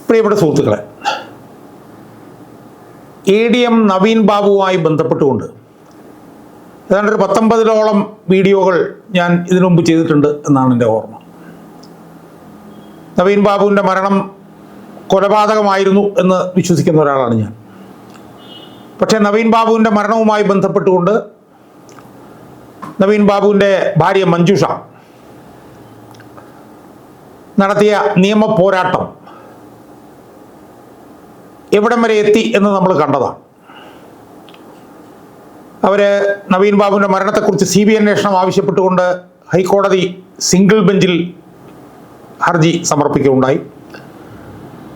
പ്രിയപ്പെട്ട സുഹൃത്തുക്കളെ, ADM നവീൻ ബാബുവുമായി ബന്ധപ്പെട്ടുകൊണ്ട് ഏതാണ്ട് ഒരു 19ഓളം വീഡിയോകൾ ഞാൻ ഇതിനു മുമ്പ് ചെയ്തിട്ടുണ്ട് എന്നാണ് എൻ്റെ ഓർമ്മ. നവീൻ ബാബുവിൻ്റെ മരണം കൊലപാതകമായിരുന്നു എന്ന് വിശ്വസിക്കുന്ന ഒരാളാണ് ഞാൻ. പക്ഷേ നവീൻ ബാബുവിൻ്റെ മരണവുമായി ബന്ധപ്പെട്ടുകൊണ്ട് നവീൻ ബാബുവിൻ്റെ ഭാര്യ മഞ്ജുഷ നടത്തിയ നിയമ പോരാട്ടം എവിടം വരെ എത്തി എന്ന് നമ്മൾ കണ്ടതാണ്. അവർ നവീൻ ബാബുവിൻ്റെ മരണത്തെക്കുറിച്ച് CBI അന്വേഷണം ആവശ്യപ്പെട്ടുകൊണ്ട് ഹൈക്കോടതി സിംഗിൾ ബെഞ്ചിൽ ഹർജി സമർപ്പിക്കുകയുണ്ടായി.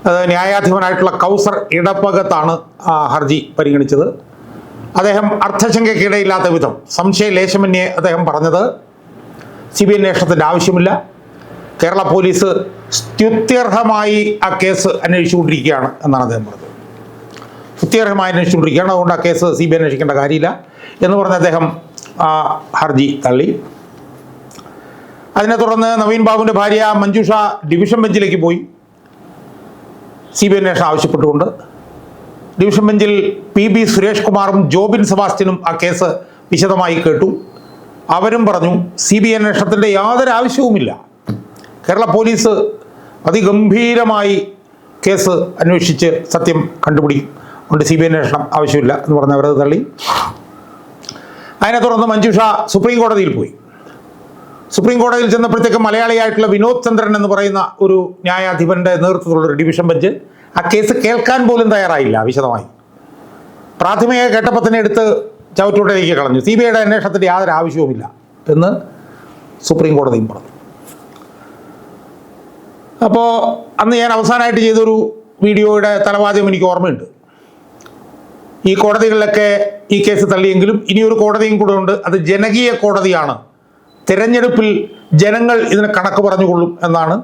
അത് ന്യായാധിപനായിട്ടുള്ള കൗസർ ഇടപ്പകത്താണ് ആ ഹർജി പരിഗണിച്ചത്. അദ്ദേഹം അർത്ഥശങ്കയ്ക്കിടയില്ലാത്ത വിധം സംശയലേശമന്യേ അദ്ദേഹം പറഞ്ഞത് CBI അന്വേഷണത്തിൻ്റെ ആവശ്യമില്ല, കേരള പോലീസ് സ്തുത്യർഹമായി ആ കേസ് അന്വേഷിച്ചുകൊണ്ടിരിക്കുകയാണ് എന്നാണ് അദ്ദേഹം പറഞ്ഞത്. സ്തുത്യർഹമായി അന്വേഷിച്ചുകൊണ്ടിരിക്കുകയാണ്, അതുകൊണ്ട് ആ കേസ് CBI അന്വേഷിക്കേണ്ട കാര്യമില്ല എന്ന് പറഞ്ഞ് അദ്ദേഹം ആ ഹർജി തള്ളി. അതിനെ തുടർന്ന് നവീൻ ബാബുവിൻ്റെ ഭാര്യ മഞ്ജുഷ ഡിവിഷൻ ബെഞ്ചിലേക്ക് പോയി CBI അന്വേഷണം ആവശ്യപ്പെട്ടുകൊണ്ട്. ഡിവിഷൻ ബെഞ്ചിൽ PB സുരേഷ് കുമാറും ജോബിൻ സെബാസ്റ്റ്യനും ആ കേസ് വിശദമായി കേട്ടു. അവരും പറഞ്ഞു CBI അന്വേഷണത്തിൻ്റെ യാതൊരു ആവശ്യവുമില്ല, കേരള പോലീസ് അതിഗംഭീരമായി കേസ് അന്വേഷിച്ച് സത്യം കണ്ടുപിടിക്കും, അതുകൊണ്ട് CBI അന്വേഷണം ആവശ്യമില്ല എന്ന് പറഞ്ഞ് അവരത് തള്ളി. അതിനെ തുടർന്ന് മഞ്ജുഷ സുപ്രീം കോടതിയിൽ പോയി. സുപ്രീം കോടതിയിൽ ചെന്നപ്പോഴത്തേക്ക് മലയാളിയായിട്ടുള്ള വിനോദ് ചന്ദ്രൻ എന്ന് പറയുന്ന ഒരു ന്യായാധിപൻ്റെ നേതൃത്വത്തിലുള്ളൊരു ഡിവിഷൻ ബെഞ്ച് ആ കേസ് കേൾക്കാൻ പോലും തയ്യാറായില്ല. വിശദമായി പ്രാഥമിക കേട്ടപ്പോൾ തന്നെ എടുത്ത് ചവറ്റുകൊട്ടയിലേക്ക് കളഞ്ഞു. CBIയുടെ അന്വേഷണത്തിൻ്റെ യാതൊരു ആവശ്യവുമില്ല എന്ന് സുപ്രീം കോടതിയും പറഞ്ഞു. അപ്പോൾ അന്ന് ഞാൻ അവസാനമായിട്ട് ചെയ്തൊരു വീഡിയോയുടെ തലവാചകം എനിക്ക് ഓർമ്മയുണ്ട്. ഈ കോടതികളിലൊക്കെ ഈ കേസ് തള്ളിയെങ്കിലും ഇനിയൊരു കോടതിയും കൂടെ ഉണ്ട്, അത് ജനകീയ കോടതിയാണ്, തിരഞ്ഞെടുപ്പിൽ ജനങ്ങൾ ഇതിന് കണക്ക് പറഞ്ഞുകൊള്ളും എന്നാണ്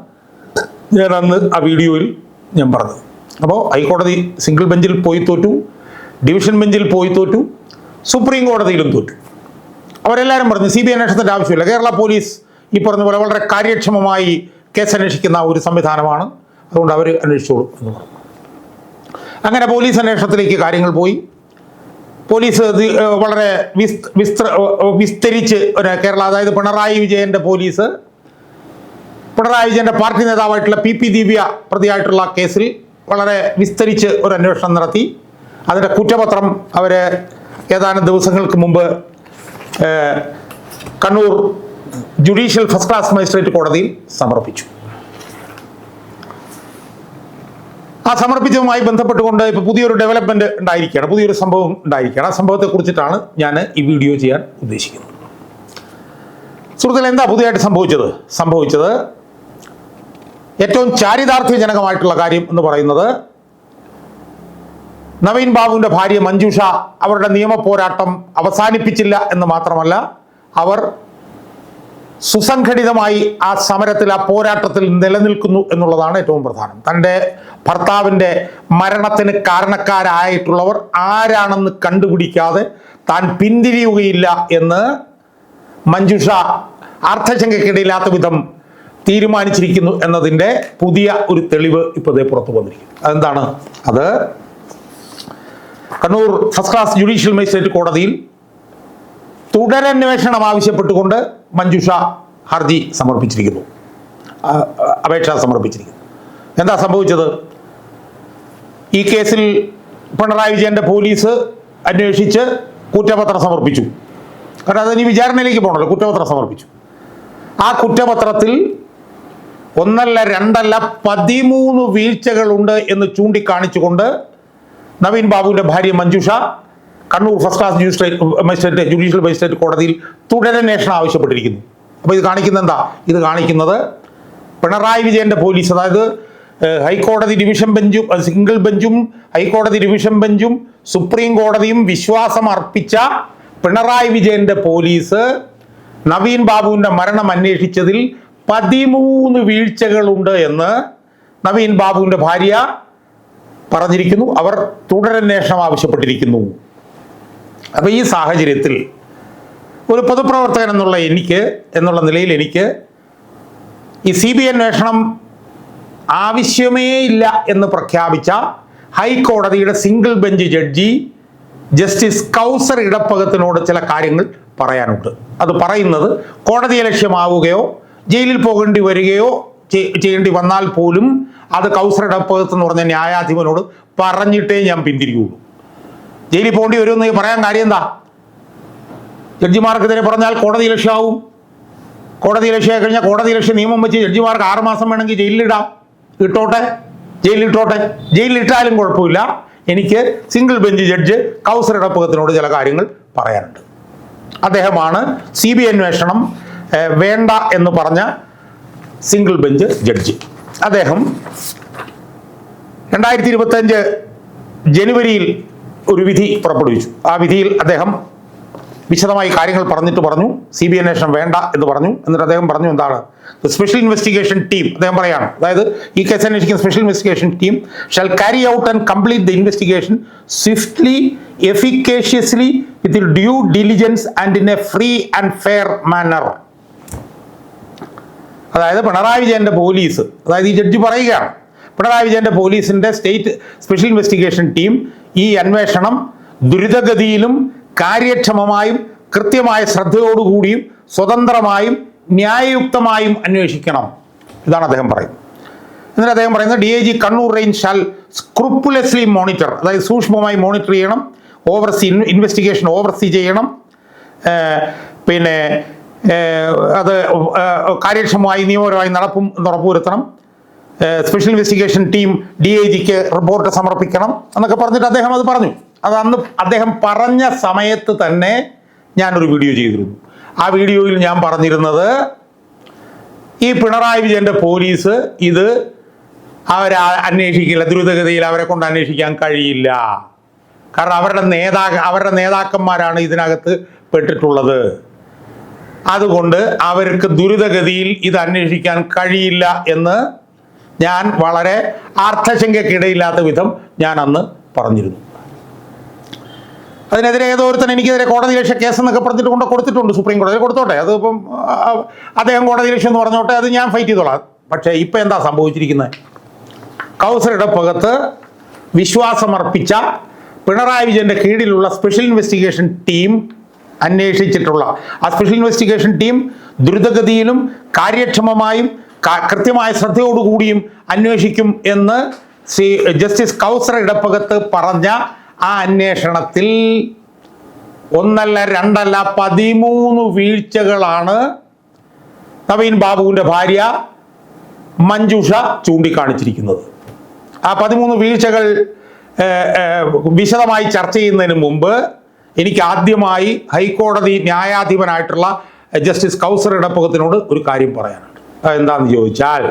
ഞാൻ അന്ന് ആ വീഡിയോയിൽ ഞാൻ പറഞ്ഞത്. അപ്പോൾ ഹൈക്കോടതി സിംഗിൾ ബെഞ്ചിൽ പോയി തോറ്റു, ഡിവിഷൻ ബെഞ്ചിൽ പോയി തോറ്റു, സുപ്രീം കോടതിയിലും തോറ്റു. അവരെല്ലാവരും പറഞ്ഞു CBI അന്വേഷണത്തിൻ്റെ ആവശ്യമില്ല, കേരള പോലീസ് ഈ പറഞ്ഞ പോലെ വളരെ കാര്യക്ഷമമായി കേസ് അന്വേഷിക്കുന്ന ഒരു സംവിധാനമാണ്, അതുകൊണ്ട് അവർ അന്വേഷിച്ചോളും എന്ന് പറഞ്ഞു. അങ്ങനെ പോലീസ് അന്വേഷണത്തിലേക്ക് കാര്യങ്ങൾ പോയി. പോലീസ് വളരെ വിസ്തരിച്ച് കേരള, അതായത് പിണറായി വിജയൻ്റെ പോലീസ്, പിണറായി വിജയൻ്റെ പാർട്ടി നേതാവായിട്ടുള്ള PP ദിവ്യ പ്രതിയായിട്ടുള്ള കേസിൽ വളരെ വിസ്തരിച്ച് ഒരു അന്വേഷണം നടത്തി. അതിൻ്റെ കുറ്റപത്രം അവർ ഏതാനും ദിവസങ്ങൾക്ക് മുമ്പ് Kannur judicial first class magistrate കോടതിയിൽ സമർപ്പിച്ചു. ആ സമർപ്പിച്ചതുമായി ബന്ധപ്പെട്ടുകൊണ്ട് ഇപ്പോൾ പുതിയൊരു ഡെവലപ്മെൻറ്റ് ഉണ്ടായിരിക്കുകയാണ്, പുതിയൊരു സംഭവം ഉണ്ടായിരിക്കുകയാണ്. ആ സംഭവത്തെ കുറിച്ചിട്ടാണ് ഞാൻ ഈ വീഡിയോ ചെയ്യാൻ ഉദ്ദേശിക്കുന്നത്. സുഹൃത്തുക്കളെ, എന്താ പുതിയതായിട്ട് സംഭവിച്ചത് ഏറ്റവും ചാരിതാർത്ഥ്യജനകമായിട്ടുള്ള കാര്യം എന്ന് പറയുന്നത് നവീൻ ബാബുവിൻ്റെ ഭാര്യ മഞ്ജുഷ അവരുടെ നിയമ പോരാട്ടം അവസാനിപ്പിച്ചില്ല എന്ന് മാത്രമല്ല, അവർ സുസംഘടിതമായി ആ സമരത്തിൽ, ആ പോരാട്ടത്തിൽ നിലനിൽക്കുന്നു എന്നുള്ളതാണ് ഏറ്റവും പ്രധാനം. തൻ്റെ ഭർത്താവിൻ്റെ മരണത്തിന് കാരണക്കാരായിട്ടുള്ളവർ ആരാണെന്ന് കണ്ടുപിടിക്കാതെ താൻ പിന്തിരിയുകയില്ല എന്ന് മഞ്ജുഷ അർത്ഥശങ്കയ്ക്കിടയില്ലാത്ത വിധം തീരുമാനിച്ചിരിക്കുന്നു എന്നതിൻ്റെ പുതിയ ഒരു തെളിവ് ഇപ്പോൾ പുറത്തു വന്നിരിക്കുന്നു. അതെന്താണ്? അത് Kannur first class judicial magistrate കോടതിയിൽ തുടരന്വേഷണം ആവശ്യപ്പെട്ടുകൊണ്ട് മഞ്ജുഷ ഹർജി സമർപ്പിച്ചിരിക്കുന്നു, അപേക്ഷ സമർപ്പിച്ചിരിക്കുന്നു. എന്താ സംഭവിച്ചത്? ഈ കേസിൽ പിണറായി വിജയൻ്റെ പോലീസ് അന്വേഷിച്ച് കുറ്റപത്രം സമർപ്പിച്ചു. കാരണം അതിന് വിചാരണയിലേക്ക് പോകണമല്ലോ, കുറ്റപത്രം സമർപ്പിച്ചു. ആ കുറ്റപത്രത്തിൽ 1 അല്ല 2 അല്ല 13 വീഴ്ചകളുണ്ട് എന്ന് ചൂണ്ടിക്കാണിച്ചുകൊണ്ട് നവീൻ ബാബുവിൻ്റെ ഭാര്യ Manjusha Kannur first class judicial magistrate കോടതിയിൽ തുടരന്വേഷണം ആവശ്യപ്പെട്ടിരിക്കുന്നു. അപ്പോൾ ഇത് കാണിക്കുന്നത് എന്താ? ഇത് കാണിക്കുന്നത് പിണറായി വിജയൻ്റെ പോലീസ്, അതായത് ഹൈക്കോടതി ഡിവിഷൻ ബെഞ്ചും സിംഗിൾ ബെഞ്ചും ഹൈക്കോടതി ഡിവിഷൻ ബെഞ്ചും സുപ്രീം കോടതിയും വിശ്വാസം അർപ്പിച്ച പിണറായി വിജയൻ്റെ പോലീസ് നവീൻ ബാബുവിൻ്റെ മരണം അന്വേഷിച്ചതിൽ 13 വീഴ്ചകളുണ്ട് എന്ന് നവീൻ ബാബുവിൻ്റെ ഭാര്യ പറഞ്ഞിരിക്കുന്നു. അവർ തുടരന്വേഷണം ആവശ്യപ്പെട്ടിരിക്കുന്നു. അപ്പോൾ ഈ സാഹചര്യത്തിൽ ഒരു പൊതുപ്രവർത്തകൻ എന്നുള്ള നിലയിൽ എനിക്ക് ഈ CBI അന്വേഷണം ആവശ്യമേ ഇല്ല എന്ന് പ്രഖ്യാപിച്ച ഹൈക്കോടതിയുടെ സിംഗിൾ ബെഞ്ച് ജഡ്ജി ജസ്റ്റിസ് കൗസർ ഇടപ്പകത്തിനോട് ചില കാര്യങ്ങൾ പറയാനുണ്ട്. അത് പറയുന്നത് കോടതിയെ ലക്ഷ്യമാവുകയോ ജയിലിൽ പോകേണ്ടി വരികയോ ചെയ്യേണ്ടി വന്നാൽ പോലും അത് കൗസർ ഇടപ്പകത്ത് എന്ന് പറഞ്ഞ ന്യായാധിപനോട് പറഞ്ഞിട്ടേ ഞാൻ പിന്തിരിയുള്ളൂ. ജയിലിൽ പോകേണ്ടി വരുമെന്ന് പറയാൻ കാര്യം എന്താ? ജഡ്ജിമാർക്കെതിരെ പറഞ്ഞാൽ കോടതി ലക്ഷ്യമാവും. കോടതി ലക്ഷ്യമായി കഴിഞ്ഞാൽ കോടതി ലക്ഷ്യ നിയമം വെച്ച് ജഡ്ജിമാർക്ക് 6 മാസം വേണമെങ്കിൽ ജയിലിലിടാം. ജയിലിലിട്ടോട്ടെ. ജയിലിലിട്ടാലും കുഴപ്പമില്ല. എനിക്ക് സിംഗിൾ ബെഞ്ച് ജഡ്ജ് കൗസർ ഇടപ്പകത്തിനോട് ചില കാര്യങ്ങൾ പറയാനുണ്ട്. അദ്ദേഹമാണ് CBI അന്വേഷണം വേണ്ട എന്ന് പറഞ്ഞ സിംഗിൾ ബെഞ്ച് ജഡ്ജി. അദ്ദേഹം 2025 ജനുവരിയിൽ ഒരു വിധി പുറപ്പെടുവിച്ചു. ആ വിധിയിൽ അദ്ദേഹം വിശദമായി കാര്യങ്ങൾ പറഞ്ഞു CBI അന്വേഷണം വേണ്ട എന്ന് പറഞ്ഞു. എന്നിട്ട് അദ്ദേഹം പറഞ്ഞു എന്താണ്? സ്പെഷ്യൽ ഇൻവെസ്റ്റിഗേഷൻ ടീം, അദ്ദേഹം പറയാണ്, അതായത് ഈ കേസ് അന്വേഷിക്കുന്ന special investigation team shall carry out and complete the investigation swiftly, efficaciously, with due diligence and in a free and fair manner. അതായത് പിണറായി വിജയന്റെ പോലീസ്, അതായത് ഈ ജഡ്ജി പറയുകയാണ്, പിണറായി വിജയന്റെ പോലീസിന്റെ സ്റ്റേറ്റ് സ്പെഷ്യൽ ഇൻവെസ്റ്റിഗേഷൻ ടീം ഈ അന്വേഷണം ദ്രുതഗതിയിലും കാര്യക്ഷമമായും കൃത്യമായ ശ്രദ്ധയോടുകൂടിയും സ്വതന്ത്രമായും ന്യായയുക്തമായും അന്വേഷിക്കണം. ഇതാണ് അദ്ദേഹം പറയുന്നത്. എന്നിട്ട് അദ്ദേഹം പറയുന്നത് DIG Kannur range shall scrupulously monitor, അതായത് സൂക്ഷ്മമായി മോണിറ്റർ ചെയ്യണം, ഇൻവെസ്റ്റിഗേഷൻ ഓവർസീ ചെയ്യണം, പിന്നെ അത് കാര്യക്ഷമമായി നിയമപരമായി നടപ്പും എന്ന് ഉറപ്പുവരുത്തണം, സ്പെഷ്യൽ ഇൻവെസ്റ്റിഗേഷൻ ടീം DIGക്ക് റിപ്പോർട്ട് സമർപ്പിക്കണം എന്നൊക്കെ പറഞ്ഞിട്ട് അദ്ദേഹം അത് പറഞ്ഞു. അത് അന്ന് അദ്ദേഹം പറഞ്ഞ സമയത്ത് തന്നെ ഞാനൊരു വീഡിയോ ചെയ്തിരുന്നു. ആ വീഡിയോയിൽ ഞാൻ പറഞ്ഞിരുന്നത് ഈ പിണറായി വിജയന്റെ പോലീസ് ഇത് അവരെ അന്വേഷിക്കില്ല, ദ്രുതഗതിയിൽ അവരെ കൊണ്ട് അന്വേഷിക്കാൻ കഴിയില്ല. കാരണം അവരുടെ നേതാക്കന്മാരാണ് ഇതിനകത്ത് പെട്ടിട്ടുള്ളത്. അതുകൊണ്ട് അവർക്ക് ദ്രുതഗതിയിൽ ഇത് അന്വേഷിക്കാൻ കഴിയില്ല എന്ന് ഞാൻ വളരെ അർത്ഥശങ്കയ്ക്കിടയില്ലാത്ത വിധം ഞാൻ അന്ന് പറഞ്ഞിരുന്നു. അതിനെതിരെ ഏതോരുത്തൻ എനിക്കെതിരെ കോടതി ലക്ഷ്യ കേസ് എന്നൊക്കെ പറഞ്ഞിട്ട് കൊടുത്തിട്ടുണ്ട്. സുപ്രീം കോടതി കൊടുത്തോട്ടെ, അതിപ്പം അദ്ദേഹം കോടതി ലക്ഷ്യം എന്ന് പറഞ്ഞോട്ടെ, അത് ഞാൻ ഫൈറ്റ് ചെയ്തോളാം. പക്ഷേ ഇപ്പം എന്താ സംഭവിച്ചിരിക്കുന്നത്? കൗസർ ഇടപ്പകത്ത് വിശ്വാസമർപ്പിച്ച പിണറായി വിജയന്റെ കീഴിലുള്ള സ്പെഷ്യൽ ഇൻവെസ്റ്റിഗേഷൻ ടീം അന്വേഷിച്ചിട്ടുള്ള ആ സ്പെഷ്യൽ ഇൻവെസ്റ്റിഗേഷൻ ടീം ദ്രുതഗതിയിലും കാര്യക്ഷമമായും കൃത്യമായ ശ്രദ്ധയോടുകൂടിയും അന്വേഷിക്കും എന്ന് ജസ്റ്റിസ് കൗസർ ഇടപ്പകത്ത് പറഞ്ഞ ആ അന്വേഷണത്തിൽ 1 അല്ല 2 അല്ല 13 വീഴ്ചകളാണ് നവീൻ ബാബുവിൻ്റെ ഭാര്യ മഞ്ജുഷ ചൂണ്ടിക്കാണിച്ചിരിക്കുന്നത്. ആ 13 വീഴ്ചകൾ വിശദമായി ചർച്ച ചെയ്യുന്നതിന് മുമ്പ് എനിക്ക് ആദ്യമായി ഹൈക്കോടതി ന്യായാധിപനായിട്ടുള്ള ജസ്റ്റിസ് കൗസർ ഇടപ്പകത്തിനോട് ഒരു കാര്യം പറയാനുണ്ട്. എന്താണെന്ന് ചോദിച്ചാൽ,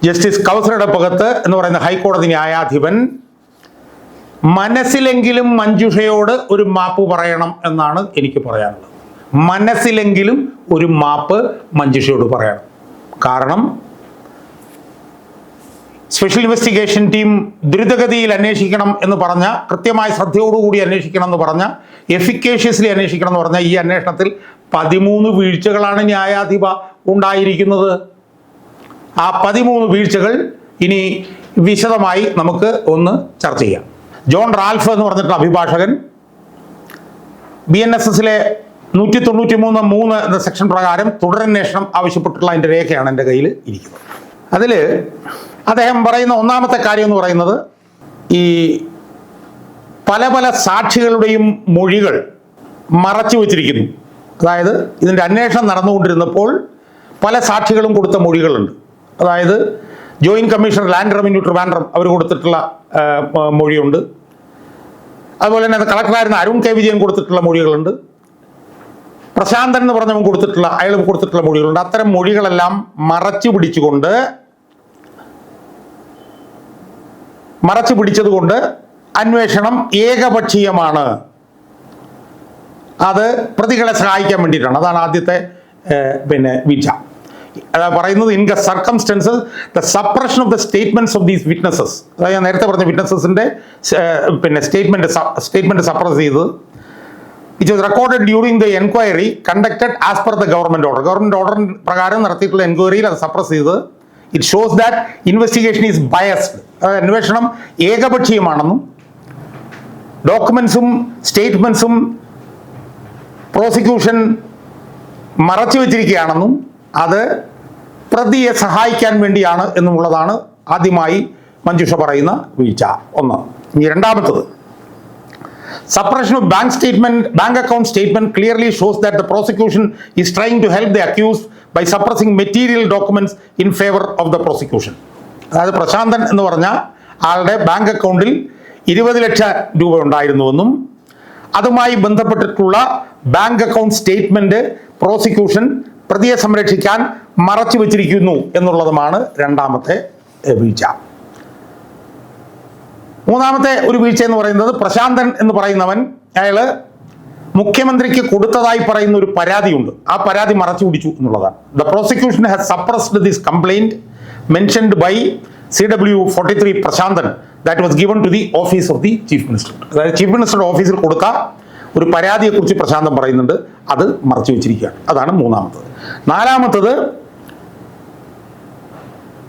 ജസ്റ്റിസ് കൗസർ ഇടപ്പകത്ത് എന്ന് പറയുന്ന ഹൈക്കോടതി ന്യായാധിപൻ മനസ്സിലെങ്കിലും മഞ്ജുഷയോട് ഒരു മാപ്പ് പറയണം എന്നാണ് എനിക്ക് പറയാനുള്ളത്. മനസ്സിലെങ്കിലും ഒരു മാപ്പ് മഞ്ജുഷയോട് പറയണം. കാരണം സ്പെഷ്യൽ ഇൻവെസ്റ്റിഗേഷൻ ടീം ദ്രുതഗതിയിൽ അന്വേഷിക്കണം എന്ന് പറഞ്ഞ, കൃത്യമായ ശ്രദ്ധയോടുകൂടി അന്വേഷിക്കണം എന്ന് പറഞ്ഞ, എഫിക്കേഷ്യസ്ലി അന്വേഷിക്കണം എന്ന് പറഞ്ഞ ഈ അന്വേഷണത്തിൽ 13 വീഴ്ചകളാണ് ന്യായാധിപ ഉണ്ടായിരിക്കുന്നത്. ആ 13 വീഴ്ചകൾ ഇനി വിശദമായി നമുക്ക് ഒന്ന് ചർച്ച ചെയ്യാം. ജോൺ റാൽഫ് എന്ന് പറഞ്ഞിട്ടുള്ള അഭിഭാഷകൻ BNSSലെ 193(3) എന്ന സെക്ഷൻ പ്രകാരം തുടരന്വേഷണം ആവശ്യപ്പെട്ടുള്ള അതിൻ്റെ രേഖയാണ് എൻ്റെ കയ്യിൽ ഇരിക്കുന്നത്. അതിൽ അദ്ദേഹം പറയുന്ന ഒന്നാമത്തെ കാര്യം എന്ന് പറയുന്നത്, ഈ പല സാക്ഷികളുടെയും മൊഴികൾ മറച്ചു വച്ചിരിക്കുന്നു. അതായത് ഇതിൻ്റെ അന്വേഷണം നടന്നുകൊണ്ടിരുന്നപ്പോൾ പല സാക്ഷികളും കൊടുത്ത മൊഴികളുണ്ട്. അതായത് joint commissioner land revenue Trivandrum അവർ കൊടുത്തിട്ടുള്ള മൊഴിയുണ്ട്. അതുപോലെ തന്നെ കളക്ടറായിരുന്ന അരുൺ കെ വിജയൻ കൊടുത്തിട്ടുള്ള മൊഴികളുണ്ട്. പ്രശാന്തൻ എന്ന് പറഞ്ഞവൻ അയാൾ കൊടുത്തിട്ടുള്ള മൊഴികളുണ്ട്. അത്തരം മൊഴികളെല്ലാം മറച്ചു പിടിച്ചതുകൊണ്ട് അന്വേഷണം ഏകപക്ഷീയമാണ്. അത് പ്രതികളെ സഹായിക്കാൻ വേണ്ടിയിട്ടാണ്. അതാണ് ആദ്യത്തെ വീഴ്ച. പറയുന്നത്, in the circumstances the suppression of the statements of these witnesses, അതായത് ഞാൻ നേരത്തെ പറഞ്ഞ വിറ്റ്നസസിന്റെ സ്റ്റേറ്റ്മെന്റ് സപ്രസ് ചെയ്തത്, it was recorded during the enquiry conducted as per the government order പ്രകാരം നടത്തിയിട്ടുള്ള എൻക്വയറിയിൽ അത് സപ്രസ് ചെയ്തത് it shows that investigation is biased. അന്വേഷണം ഏകപക്ഷീയമാണെന്നും ഡോക്യുമെന്റ്സും സ്റ്റേറ്റ്മെന്റ്സും പ്രോസിക്യൂഷൻ മറച്ചു വെച്ചിരിക്കുകയാണെന്നും അത് പ്രതിയെ സഹായിക്കാൻ വേണ്ടിയാണ് എന്നുള്ളതാണ് ആദ്യമായി മഞ്ജുഷ പറയുന്ന വീഴ്ച. ഒന്ന്. ഇനി രണ്ടാമത്തത്, suppression of bank account statement clearly shows that the prosecution is trying to help the accused by suppressing material documents in favor of the prosecution. അതായത് പ്രശാന്തൻ എന്ന് പറഞ്ഞ ആളുടെ ബാങ്ക് അക്കൗണ്ടിൽ 20 ലക്ഷം രൂപ ഉണ്ടായിരുന്നുവെന്നും അതുമായി ബന്ധപ്പെട്ടിട്ടുള്ള ബാങ്ക് അക്കൗണ്ട് സ്റ്റേറ്റ്മെന്റ് പ്രോസിക്യൂഷൻ പ്രതിയെ സംരക്ഷിക്കാൻ മറച്ചു വച്ചിരിക്കുന്നു എന്നുള്ളതുമാണ് രണ്ടാമത്തെ വീഴ്ച. മൂന്നാമത്തെ ഒരു വീഴ്ച എന്ന് പറയുന്നത്, പ്രശാന്തൻ എന്ന് പറയുന്നവൻ അയാള് മുഖ്യമന്ത്രിക്ക് കൊടുത്തതായി പറയുന്ന ഒരു പരാതിയുണ്ട്, ആ പരാതി മറച്ചു പിടിച്ചു എന്നുള്ളതാണ്. The prosecution has suppressed this complaint mentioned by CW43 Prasanthan that was given to the office of the chief minister. അതായത് ചീഫ് മിനിസ്റ്ററുടെ ഓഫീസിൽ കൊടുത്ത ഒരു പരാതിയെക്കുറിച്ച് പ്രശാന്തൻ പറയുന്നുണ്ട്, അത് മറച്ചു വെച്ചിരിക്കുകയാണ്. അതാണ് മൂന്നാമത്തത്. നാലാമത്തത്,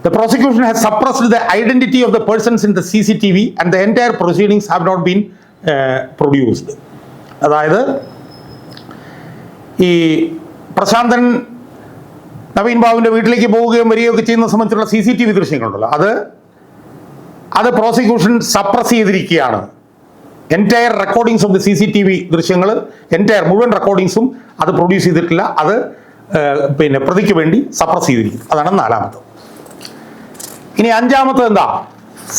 the prosecution has suppressed the identity of the persons in the CCTV and the entire proceedings have not been produced. അതായത് ഈ പ്രശാന്തൻ നവീൻ ബാബുവിൻ്റെ വീട്ടിലേക്ക് പോവുകയും വരികയൊക്കെ ചെയ്യുന്ന സംബന്ധിച്ചുള്ള CCTV ദൃശ്യങ്ങളുണ്ടല്ലോ, അത് പ്രോസിക്യൂഷൻ സപ്രസ് ചെയ്തിരിക്കുകയാണ്. Entire recordings of the CCTV ദൃശ്യങ്ങൾ മുഴുവൻ റെക്കോർഡിങ്സും അത് പ്രൊഡ്യൂസ് ചെയ്തിട്ടില്ല, അത് പ്രതിക്ക് വേണ്ടി സപ്രസ് ചെയ്തിരിക്കുന്നു. അതാണ് നാലാമത്തത്. ഇനി അഞ്ചാമത്തത് എന്താ?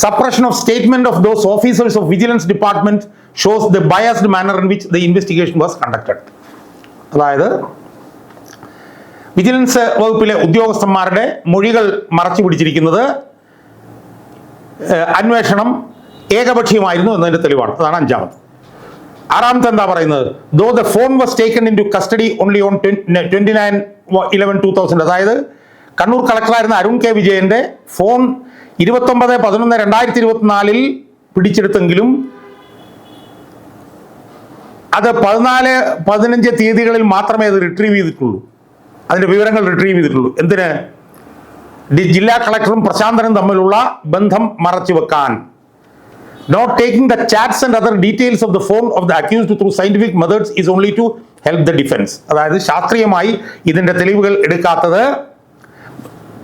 Suppression of statement of those officers of vigilance department shows the biased manner in which the investigation was conducted. അതായത് വിജിലൻസ് വകുപ്പിലെ ഉദ്യോഗസ്ഥന്മാരുടെ മൊഴികൾ മറച്ചു പിടിച്ചിരിക്കുന്നത് അന്വേഷണം ഏകപക്ഷീയമായിരുന്നു എന്നതിന്റെ തെളിവാണ്. അതാണ് അഞ്ചാമത്. ആറാമത്തെ എന്താ പറയുന്നത്? Though the phone was taken into custody only on 29/11/2000. അതായത് കണ്ണൂർ കളക്ടറായിരുന്ന അരുൺ കെ വിജയന്റെ ഫോൺ 29/11/2024 പിടിച്ചെടുത്തെങ്കിലും അത് 14-15 തീയതികളിൽ മാത്രമേ അത് റിട്രീവ് ചെയ്തിട്ടുള്ളൂ, അതിന്റെ വിവരങ്ങൾ റിട്രീവ് ചെയ്തിട്ടുള്ളൂ. എന്തിന്? ജില്ലാ കളക്ടറും പ്രശാന്തനും തമ്മിലുള്ള ബന്ധം മറച്ചു വെക്കാൻ. Not taking the chats and other details of the phone of the accused through scientific methods is only to help the defence. അതായത് ശാസ്ത്രീയമായി ഇതിന്റെ തെളിവുകൾ എടുക്കാത്തത്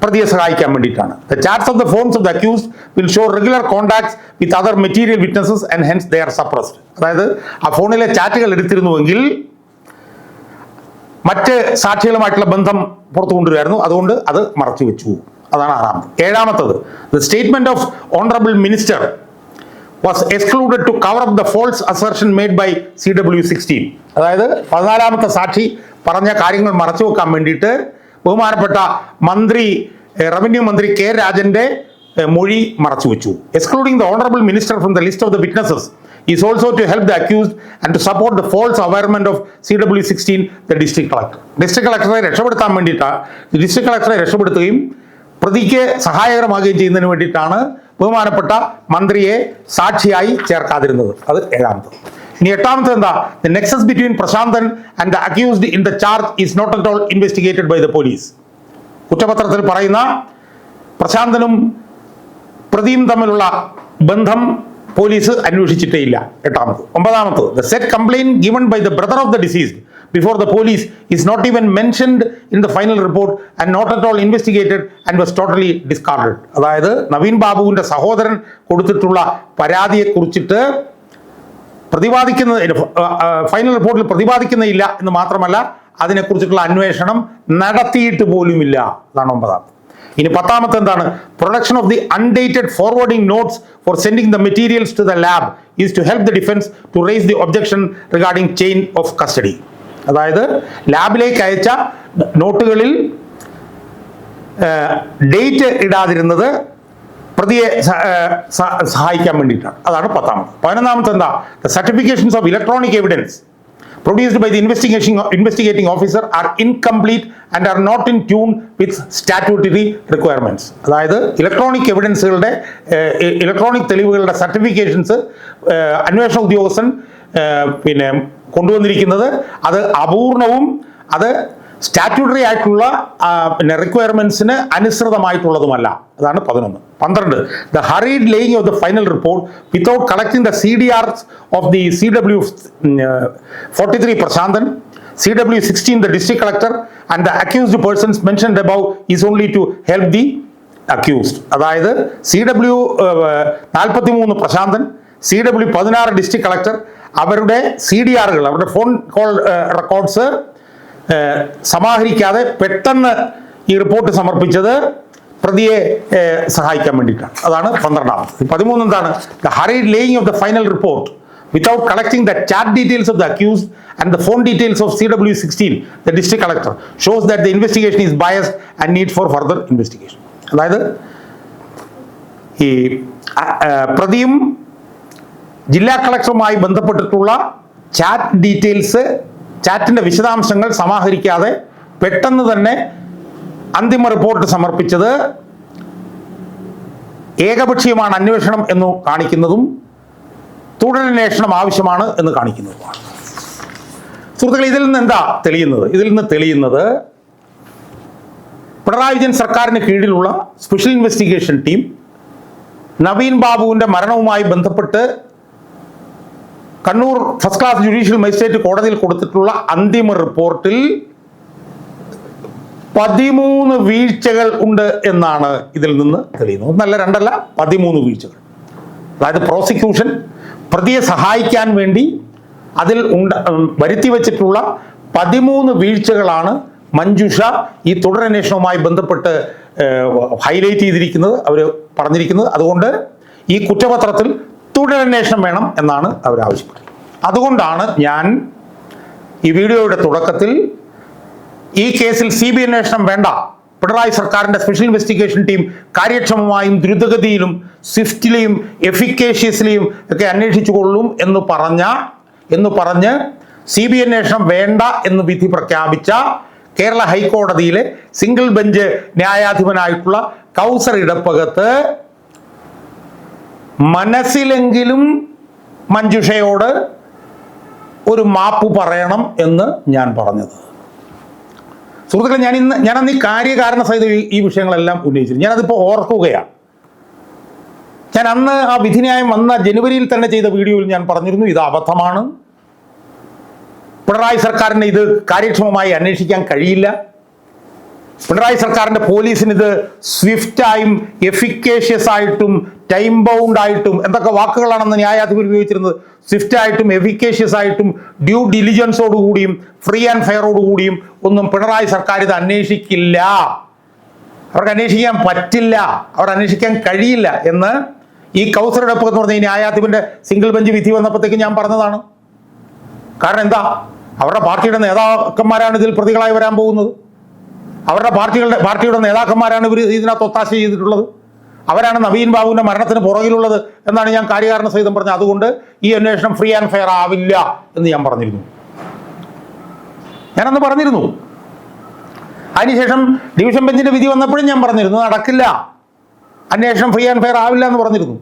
പ്രതിയെ സഹായിക്കാൻ വേണ്ടിയിട്ടാണ്. The chats of the phones of the accused will show regular contacts with other material witnesses and hence they are suppressed. അതായത് ആ ഫോണിലെ ചാറ്റുകൾ എടുത്തിരുന്നുവെങ്കിൽ മറ്റ് സാക്ഷികളുമായിട്ടുള്ള ബന്ധം പുറത്തു കൊണ്ടുവരുമായിരുന്നു, അതുകൊണ്ട് അത് മറച്ചു വെച്ചു. അതാണ് ആറാമത്. ഏഴാമത്തത്, the statement of honourable minister was excluded to cover up the false assertion made by CW16. അതായത് 14ാമത്തെ സാക്ഷി പറഞ്ഞ കാര്യങ്ങൾ മറച്ചു വെക്കാൻ വേണ്ടിയിട്ട് ബഹുമാനപ്പെട്ട റവന്യൂ മന്ത്രി കെ രാജന്റെ മൊഴി മറച്ചു വെച്ചു. Excluding the honourable minister from the list of the witnesses is also to help the accused and to support the false averment of CW16 the district collector. District കളക്ടറെ രക്ഷപ്പെടുത്താൻ വേണ്ടിയിട്ടാണ്, ഡിസ്ട്രിക്ട് കളക്ടറെ രക്ഷപ്പെടുത്തുകയും പ്രതിക്ക് സഹായകരമാകുകയും ചെയ്യുന്നതിന് വേണ്ടിയിട്ടാണ് ബഹുമാനപ്പെട്ട മന്ത്രിയെ സാക്ഷിയായി ചേർക്കാതിരുന്നത്. അത് ഏഴാമത്. ഇനി എട്ടാമത്തെ എന്താ? The nexus between Prasanthan and the accused in the charge is not at all investigated by the police. കുറ്റപത്രത്തിൽ പറയുന്ന പ്രശാന്തനും പ്രതിയും തമ്മിലുള്ള ബന്ധം പോലീസ് അന്വേഷിച്ചിട്ടേ ഇല്ല. എട്ടാമത്. ഒമ്പതാമത്, the said complaint given by the brother of the deceased before the police is not even mentioned in the final report and not at all investigated and was totally discarded. അതായത് നവീൻ ബാബുവിന്റെ സഹോദരൻ കൊടുത്തിട്ടുള്ള പരാതിയെ കുറിച്ചിട്ട് ഫൈനൽ റിപ്പോർട്ടിൽ പ്രതിപാദിക്കുന്നില്ല എന്ന് മാത്രമല്ല, അതിനെക്കുറിച്ചിട്ടുള്ള അന്വേഷണം നടത്തിയിട്ട് പോലുമില്ല. അതാണ് ഒമ്പതാമത്. ഇനി പത്താമത്തെ എന്താണ്? Production of the undated forwarding notes for sending the materials to the lab is to help the defence to raise the objection regarding chain of custody. അതായത് ലാബിലേക്ക് അയച്ച നോട്ടുകളിൽ ഡേറ്റ് ഇടാതിരുന്നത് പ്രതിയെ സഹായിക്കാൻ വേണ്ടിയിട്ടാണ്. അതാണ് പത്താമത്. 11ാമത്തെ എന്താ? The certifications of electronic evidence produced by the investigating officer are incomplete and are not in tune with statutory requirements. അതായത് ഇലക്ട്രോണിക് എവിഡൻസുകളുടെ ഇലക്ട്രോണിക് തെളിവുകളുടെ സർട്ടിഫിക്കേഷൻസ് അന്വേഷണ ഉദ്യോഗസ്ഥൻ കൊണ്ടുവന്നിരിക്കുന്നത് അത് അപൂർണവും അത് സ്റ്റാറ്റ്യൂട്ടറി ആയിട്ടുള്ള പിന്നെ റിക്വയർമെൻറ്റ്സിന് അനുസൃതമായിട്ടുള്ളതുമല്ല. അതാണ് 11. 12. The hurried laying of the final report without collecting the CDRs of the CW 43 Prasanthan, CW 16 the district collector and the accused persons mentioned above is only to help the accused. അതായത് CW 43 Prasanthan, CW 16 district collector അവരുടെ CDRകൾ, അവരുടെ phone call records സമാഹരിക്കാതെ പെട്ടെന്ന് ഈ report സമർപ്പിച്ചത് പ്രതിയെ സഹായിക്കാൻ വേണ്ടിയിട്ടാണ്. അതാണ് 12ാമത്. 13 എന്താണ്? The hurried laying of the final report without collecting the chat details of the accused and the phone details of CW 16 the district collector shows that the investigation is biased and need for further investigation. അതായത് ഈ പ്രതിയും ജില്ലാ കളക്ടറുമായി ബന്ധപ്പെട്ടിട്ടുള്ള chat details, ചാറ്റിൻ്റെ വിശദാംശങ്ങൾ സമാഹരിക്കാതെ പെട്ടെന്ന് തന്നെ അന്തിമ report സമർപ്പിച്ചത് ഏകപക്ഷീയമാണ് അന്വേഷണം എന്ന് കാണിക്കുന്നതും തുടരന്വേഷണം ആവശ്യമാണ് എന്ന് കാണിക്കുന്നതുമാണ്. സുഹൃത്തുക്കളെ, ഇതിൽ നിന്ന് എന്താ തെളിയുന്നത്? ഇതിൽ നിന്ന് തെളിയുന്നത് പിണറായി വിജയൻ സർക്കാരിന് കീഴിലുള്ള സ്പെഷ്യൽ ഇൻവെസ്റ്റിഗേഷൻ ടീം നവീൻ ബാബുവിൻ്റെ മരണവുമായി ബന്ധപ്പെട്ട് Kannur first class judicial magistrate കോടതിയിൽ കൊടുത്തിട്ടുള്ള അന്തിമ റിപ്പോർട്ടിൽ 13 വീഴ്ചകൾ ഉണ്ട് എന്നാണ് ഇതിൽ നിന്ന് തെളിയുന്നത്. ഒന്നല്ല, രണ്ടല്ല, 13 വീഴ്ചകൾ. അതായത് പ്രോസിക്യൂഷൻ പ്രതിയെ സഹായിക്കാൻ വേണ്ടി അതിൽ വരുത്തി വച്ചിട്ടുള്ള 13 വീഴ്ചകളാണ് മഞ്ജുഷ ഈ തുടരന്വേഷണവുമായി ബന്ധപ്പെട്ട് ഹൈലൈറ്റ് ചെയ്തിരിക്കുന്നത്, അവർ പറഞ്ഞിരിക്കുന്നത്. അതുകൊണ്ട് ഈ കുറ്റപത്രത്തിൽ തുടരന്വേഷണം വേണം എന്നാണ് അവർ ആവശ്യപ്പെട്ടത്. അതുകൊണ്ടാണ് ഞാൻ ഈ വീഡിയോയുടെ തുടക്കത്തിൽ ഈ കേസിൽ CBI അന്വേഷണം വേണ്ട, പിണറായി സർക്കാരിൻ്റെ സ്പെഷ്യൽ ഇൻവെസ്റ്റിഗേഷൻ ടീം കാര്യക്ഷമമായും ദ്രുതഗതിയിലും സ്വിഫ്റ്റിലെയും എഫിക്കേഷ്യസ്ലിയും ഒക്കെ അന്വേഷിച്ചുകൊള്ളും എന്ന് പറഞ്ഞ് CBI അന്വേഷണം വേണ്ട എന്ന് വിധി പ്രഖ്യാപിച്ച കേരള ഹൈക്കോടതിയിലെ സിംഗിൾ ബെഞ്ച് ന്യായാധിപനായിട്ടുള്ള കൗസർ ഇടപ്പകത്ത് മനസ്സിലെങ്കിലും മഞ്ജുഷയോട് ഒരു മാപ്പ് പറയണം എന്ന് ഞാൻ പറഞ്ഞത്. സുഹൃത്തുക്കളെ, ഞാനന്ന് ഈ കാര്യകാരണ സഹിതം ഈ വിഷയങ്ങളെല്ലാം ഉന്നയിച്ചിരുന്നു. ഞാനതിപ്പോൾ ഓർക്കുകയാണ്. ഞാൻ അന്ന് ആ വിധിന്യായം വന്ന ജനുവരിയിൽ തന്നെ ചെയ്ത വീഡിയോയിൽ ഞാൻ പറഞ്ഞിരുന്നു, ഇത് അബദ്ധമാണ്, പിണറായി സർക്കാരിന് ഇത് കാര്യക്ഷമമായി അന്വേഷിക്കാൻ കഴിയില്ല, പിണറായി സർക്കാരിൻ്റെ പോലീസിന് ഇത് സ്വിഫ്റ്റായും എഫിക്കേഷ്യസ് ആയിട്ടും ടൈം ബൗണ്ട് ആയിട്ടും എന്തൊക്കെ വാക്കുകളാണെന്ന് ന്യായാധിപൻ ഉപയോഗിച്ചിരുന്നത്, സ്വിഫ്റ്റ് ആയിട്ടും എഫിക്കേഷ്യസ് ആയിട്ടും ഡ്യൂ ഡിലിജൻസോടുകൂടിയും ഫ്രീ ആൻഡ് ഫെയറോടുകൂടിയും ഒന്നും പിണറായി സർക്കാർ ഇത് അന്വേഷിക്കില്ല, അവർക്ക് അന്വേഷിക്കാൻ പറ്റില്ല, അവർ അന്വേഷിക്കാൻ കഴിയില്ല എന്ന് ഈ കൗസറുടെ എന്ന് പറഞ്ഞ ഈ ന്യായാധിപൻ്റെ സിംഗിൾ ബെഞ്ച് വിധി വന്നപ്പോഴത്തേക്ക് ഞാൻ പറഞ്ഞതാണ്. കാരണം എന്താ, അവരുടെ പാർട്ടിയുടെ നേതാക്കന്മാരാണ് ഇതിൽ പ്രതികളായി വരാൻ പോകുന്നത്, അവരുടെ പാർട്ടിയുടെ നേതാക്കന്മാരാണ് ഇവർ ഇതിനകത്ത് ഒത്താശ ചെയ്തിട്ടുള്ളത്, അവരാണ് നവീൻ ബാബുവിൻ്റെ മരണത്തിന് പുറകിലുള്ളത് എന്നാണ് ഞാൻ കാര്യകാരണ സഹിതം പറഞ്ഞത്. അതുകൊണ്ട് ഈ അന്വേഷണം ഫ്രീ ആൻഡ് ഫെയർ ആവില്ല എന്ന് ഞാൻ പറഞ്ഞിരുന്നു, ഞാനന്ന് പറഞ്ഞിരുന്നു. അതിനുശേഷം ഡിവിഷൻ ബെഞ്ചിൻ്റെ വിധി വന്നപ്പോഴും ഞാൻ പറഞ്ഞിരുന്നു, നടക്കില്ല, അന്വേഷണം ഫ്രീ ആൻഡ് ഫെയർ ആവില്ല എന്ന് പറഞ്ഞിരുന്നു.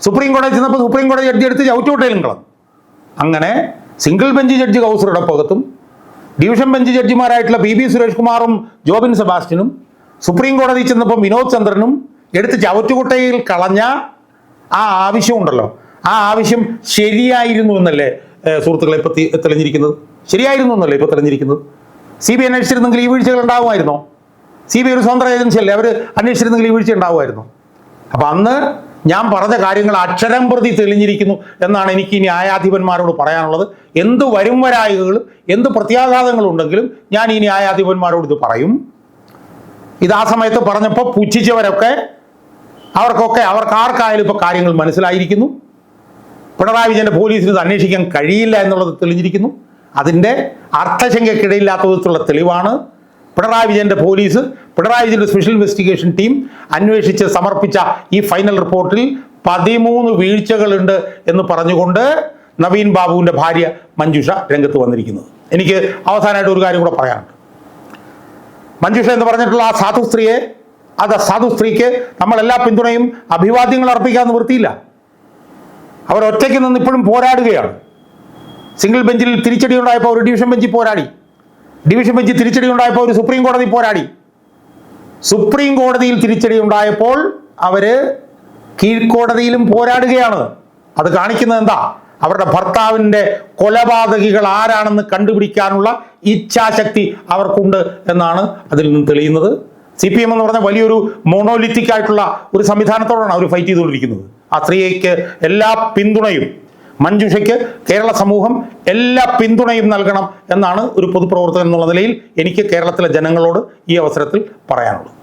സുപ്രീം കോടതി ചെന്നപ്പോൾ സുപ്രീം കോടതി ജഡ്ജി എടുത്ത് ചവിട്ടുകൊട്ടയിലും കളഞ്ഞു. അങ്ങനെ സിംഗിൾ ബെഞ്ച് ജഡ്ജി കൗസറുടെ പകത്തും ഡിവിഷൻ ബെഞ്ച് ജഡ്ജിമാരായിട്ടുള്ള PB സുരേഷ് കുമാറും ജോബിൻ സെബാസ്റ്റ്യനും സുപ്രീം കോടതി ചെന്നപ്പോൾ വിനോദ് ചന്ദ്രനും എടുത്ത് ചവറ്റുകുട്ടയിൽ കളഞ്ഞ ആ ആവശ്യമുണ്ടല്ലോ, ആ ആവശ്യം ശരിയായിരുന്നു എന്നല്ലേ സുഹൃത്തുക്കളെ ഇപ്പോൾ തെളിഞ്ഞിരിക്കുന്നത്? ശരിയായിരുന്നു എന്നല്ലേ ഇപ്പോൾ തെളിഞ്ഞിരിക്കുന്നത്? CBI അന്വേഷിച്ചിരുന്നെങ്കിൽ ഈ വീഴ്ചകൾ ഉണ്ടാകുമായിരുന്നോ? CBI ഒരു സ്വതന്ത്ര ഏജൻസിയല്ലേ, അവർ അന്വേഷിച്ചിരുന്നെങ്കിൽ ഈ വീഴ്ച ഉണ്ടാകുമായിരുന്നു. അപ്പം അന്ന് ഞാൻ പറഞ്ഞ കാര്യങ്ങൾ അക്ഷരം പ്രതി തെളിഞ്ഞിരിക്കുന്നു എന്നാണ് എനിക്ക് ഈ ന്യായാധിപന്മാരോട് പറയാനുള്ളത്. എന്ത് വരുംവരായികകളും എന്ത് പ്രത്യാഘാതങ്ങളുണ്ടെങ്കിലും ഞാൻ ഈ ന്യായാധിപന്മാരോട് ഇത് പറയും. ഇത് ആ സമയത്ത് പറഞ്ഞപ്പോൾ പുച്ഛിച്ചവരൊക്കെ അവർക്ക് ആർക്കായാലും ഇപ്പോൾ കാര്യങ്ങൾ മനസ്സിലായിരിക്കുന്നു. പിണറായി വിജയൻ്റെ പോലീസിന് ഇത് അന്വേഷിക്കാൻ കഴിയില്ല എന്നുള്ളത് തെളിഞ്ഞിരിക്കുന്നു. അതിൻ്റെ അർത്ഥശങ്കയ്ക്കിടയില്ലാത്ത വിധത്തിലുള്ള തെളിവാണ് പിണറായി വിജയൻ്റെ പോലീസ്, പിണറായി വിജയൻ്റെ സ്പെഷ്യൽ ഇൻവെസ്റ്റിഗേഷൻ ടീം അന്വേഷിച്ച് സമർപ്പിച്ച ഈ ഫൈനൽ റിപ്പോർട്ടിൽ 13 വീഴ്ചകളുണ്ട് എന്ന് പറഞ്ഞുകൊണ്ട് നവീൻ ബാബുവിൻ്റെ ഭാര്യ മഞ്ജുഷ രംഗത്ത് വന്നിരിക്കുന്നത്. എനിക്ക് അവസാനമായിട്ട് ഒരു കാര്യം കൂടെ പറയാനുണ്ട്. മഞ്ജുഷ എന്ന് പറഞ്ഞിട്ടുള്ള ആ സാധു സ്ത്രീക്ക് നമ്മളെല്ലാ പിന്തുണയും അഭിവാദ്യങ്ങൾ അർപ്പിക്കാൻ നിവൃത്തിയില്ല. അവർ ഒറ്റയ്ക്ക് നിന്ന് ഇപ്പോഴും പോരാടുകയാണ്. സിംഗിൾ ബെഞ്ചിൽ തിരിച്ചടി ഉണ്ടായപ്പോൾ ഒരു ഡിവിഷൻ ബെഞ്ചിൽ പോരാടി. ഡിവിഷൻ ബെഞ്ച് തിരിച്ചടി ഉണ്ടായപ്പോൾ ഒരു സുപ്രീം കോടതി പോരാടി. സുപ്രീം കോടതിയിൽ തിരിച്ചടി ഉണ്ടായപ്പോൾ അവര് കീഴ്ക്കോടതിയിലും പോരാടുകയാണ്. അത് കാണിക്കുന്നത് എന്താ? അവരുടെ ഭർത്താവിൻ്റെ കൊലപാതകികൾ ആരാണെന്ന് കണ്ടുപിടിക്കാനുള്ള ഇച്ഛാശക്തി അവർക്കുണ്ട് എന്നാണ് അതിൽ നിന്ന് തെളിയുന്നത്. CPM എന്ന് പറഞ്ഞ വലിയൊരു മോണോലിത്തിക് ആയിട്ടുള്ള ഒരു സംവിധാനത്തോടാണ് അവർ ഫൈറ്റ് ചെയ്തുകൊണ്ടിരിക്കുന്നത്. ആ സ്ത്രീക്ക് എല്ലാ പിന്തുണയും, മഞ്ജുഷയ്ക്ക് കേരള സമൂഹം എല്ലാ പിന്തുണയും നൽകണം എന്നാണ് ഒരു പൊതുപ്രവർത്തകൻ എന്നുള്ള നിലയിൽ എനിക്ക് കേരളത്തിലെ ജനങ്ങളോട് ഈ അവസരത്തിൽ പറയാനുള്ളത്.